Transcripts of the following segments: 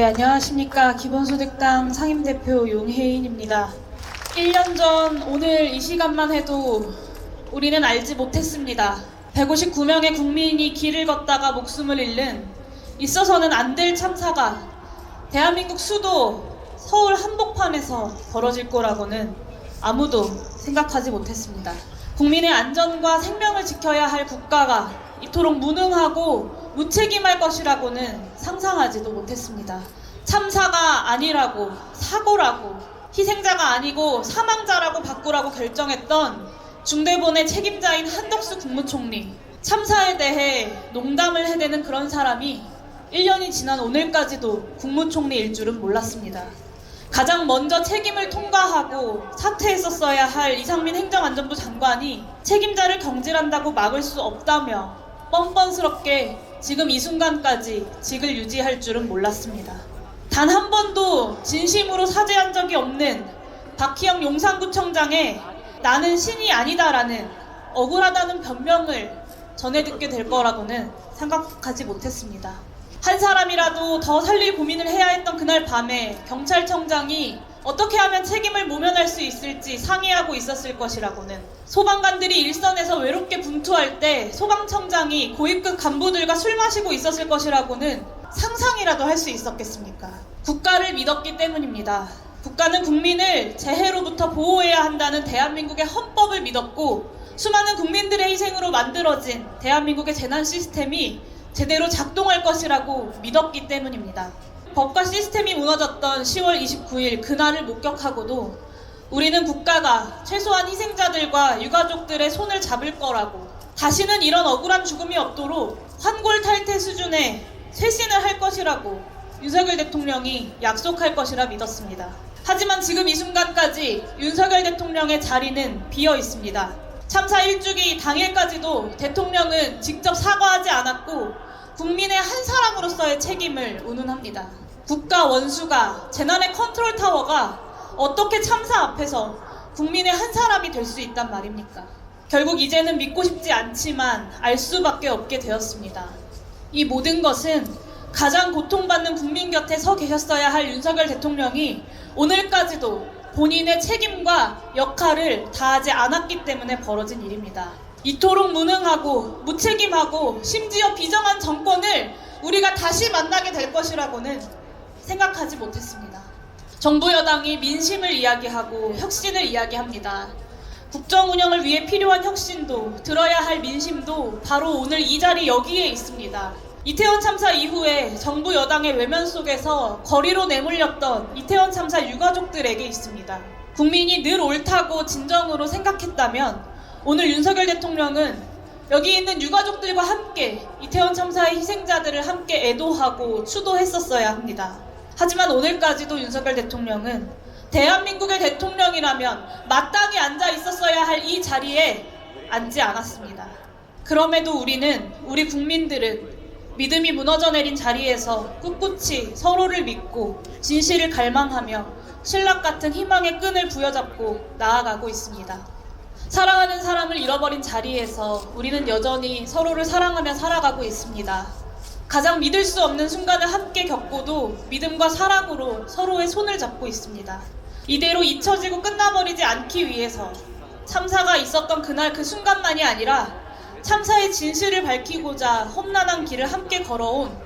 네, 안녕하십니까. 기본소득당 상임대표 용혜인입니다. 1년 전 오늘 이 시간만 해도 우리는 알지 못했습니다. 159명의 국민이 길을 걷다가 목숨을 잃는 있어서는 안 될 참사가 대한민국 수도 서울 한복판에서 벌어질 거라고는 아무도 생각하지 못했습니다. 국민의 안전과 생명을 지켜야 할 국가가 이토록 무능하고 무책임할 것이라고는 상상하지도 못했습니다. 참사가 아니라고, 사고라고, 희생자가 아니고 사망자라고 바꾸라고 결정했던 중대본의 책임자인 한덕수 국무총리, 참사에 대해 농담을 해대는 그런 사람이 1년이 지난 오늘까지도 국무총리일 줄은 몰랐습니다. 가장 먼저 책임을 통과하고 사퇴했었어야 할 이상민 행정안전부 장관이 책임자를 경질한다고 막을 수 없다며 뻔뻔스럽게 지금 이 순간까지 직을 유지할 줄은 몰랐습니다. 단 한 번도 진심으로 사죄한 적이 없는 박희영 용산구청장의 나는 신이 아니다라는 억울하다는 변명을 전해 듣게 될 거라고는 생각하지 못했습니다. 한 사람이라도 더 살릴 고민을 해야 했던 그날 밤에 경찰청장이 어떻게 하면 책임을 모면할 수 있을지 상의하고 있었을 것이라고는, 소방관들이 일선에서 외롭게 분투할 때 소방청장이 고위급 간부들과 술 마시고 있었을 것이라고는 상상이라도 할 수 있었겠습니까? 국가를 믿었기 때문입니다. 국가는 국민을 재해로부터 보호해야 한다는 대한민국의 헌법을 믿었고, 수많은 국민들의 희생으로 만들어진 대한민국의 재난 시스템이 제대로 작동할 것이라고 믿었기 때문입니다. 법과 시스템이 무너졌던 10월 29일 그날을 목격하고도 우리는 국가가 최소한 희생자들과 유가족들의 손을 잡을 거라고, 다시는 이런 억울한 죽음이 없도록 환골탈태 수준의 쇄신을 할 것이라고 윤석열 대통령이 약속할 것이라 믿었습니다. 하지만 지금 이 순간까지 윤석열 대통령의 자리는 비어 있습니다. 참사 1주기 당일까지도 대통령은 직접 사과하지 않았고 국민의 한 사람으로서의 책임을 운운합니다. 국가 원수가, 재난의 컨트롤 타워가 어떻게 참사 앞에서 국민의 한 사람이 될 수 있단 말입니까? 결국 이제는 믿고 싶지 않지만 알 수밖에 없게 되었습니다. 이 모든 것은 가장 고통받는 국민 곁에 서 계셨어야 할 윤석열 대통령이 오늘까지도 본인의 책임과 역할을 다하지 않았기 때문에 벌어진 일입니다. 이토록 무능하고 무책임하고 심지어 비정한 정권을 우리가 다시 만나게 될 것이라고는 생각하지 못했습니다. 정부 여당이 민심을 이야기하고 혁신을 이야기합니다. 국정 운영을 위해 필요한 혁신도, 들어야 할 민심도 바로 오늘 이 자리 여기에 있습니다. 이태원 참사 이후에 정부 여당의 외면 속에서 거리로 내몰렸던 이태원 참사 유가족들에게 있습니다. 국민이 늘 옳다고 진정으로 생각했다면 오늘 윤석열 대통령은 여기 있는 유가족들과 함께 이태원 참사의 희생자들을 함께 애도하고 추도했었어야 합니다. 하지만 오늘까지도 윤석열 대통령은 대한민국의 대통령이라면 마땅히 앉아 있었어야 할 이 자리에 앉지 않았습니다. 그럼에도 우리 국민들은 믿음이 무너져 내린 자리에서 꿋꿋이 서로를 믿고 진실을 갈망하며 신락 같은 희망의 끈을 부여잡고 나아가고 있습니다. 사랑하는 사람을 잃어버린 자리에서 우리는 여전히 서로를 사랑하며 살아가고 있습니다. 가장 믿을 수 없는 순간을 함께 겪고도 믿음과 사랑으로 서로의 손을 잡고 있습니다. 이대로 잊혀지고 끝나버리지 않기 위해서 참사가 있었던 그날 그 순간만이 아니라 참사의 진실을 밝히고자 험난한 길을 함께 걸어온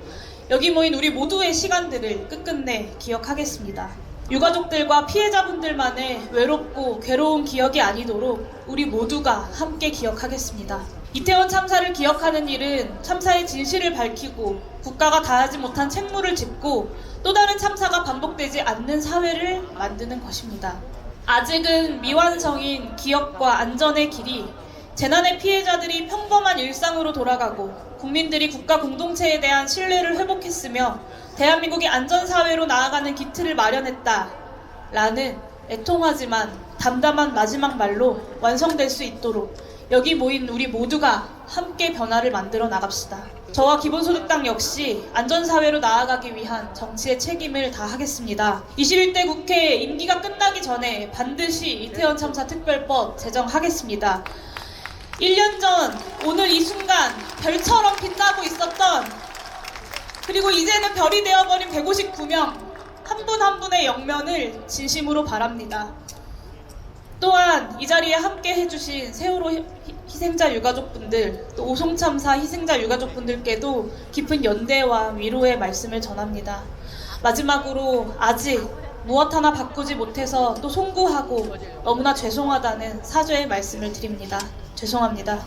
여기 모인 우리 모두의 시간들을 끝끝내 기억하겠습니다. 유가족들과 피해자분들만의 외롭고 괴로운 기억이 아니도록 우리 모두가 함께 기억하겠습니다. 이태원 참사를 기억하는 일은 참사의 진실을 밝히고 국가가 다하지 못한 책무를 짚고 또 다른 참사가 반복되지 않는 사회를 만드는 것입니다. 아직은 미완성인 기억과 안전의 길이 재난의 피해자들이 평범한 일상으로 돌아가고 국민들이 국가 공동체에 대한 신뢰를 회복했으며 대한민국이 안전사회로 나아가는 기틀을 마련했다라는 애통하지만 담담한 마지막 말로 완성될 수 있도록 여기 모인 우리 모두가 함께 변화를 만들어 나갑시다. 저와 기본소득당 역시 안전사회로 나아가기 위한 정치의 책임을 다하겠습니다. 21대 국회 임기가 끝나기 전에 반드시 이태원 참사 특별법 제정하겠습니다. 1년 전 오늘 이 순간 별처럼 빛나고 있었던 그리고 이제는 별이 되어버린 159명 한 분 한 분의 영면을 진심으로 바랍니다. 또한 이 자리에 함께 해주신 세월호 희생자 유가족분들, 또 오송참사 희생자 유가족분들께도 깊은 연대와 위로의 말씀을 전합니다. 마지막으로 아직 무엇 하나 바꾸지 못해서 또 송구하고 너무나 죄송하다는 사죄의 말씀을 드립니다. 죄송합니다.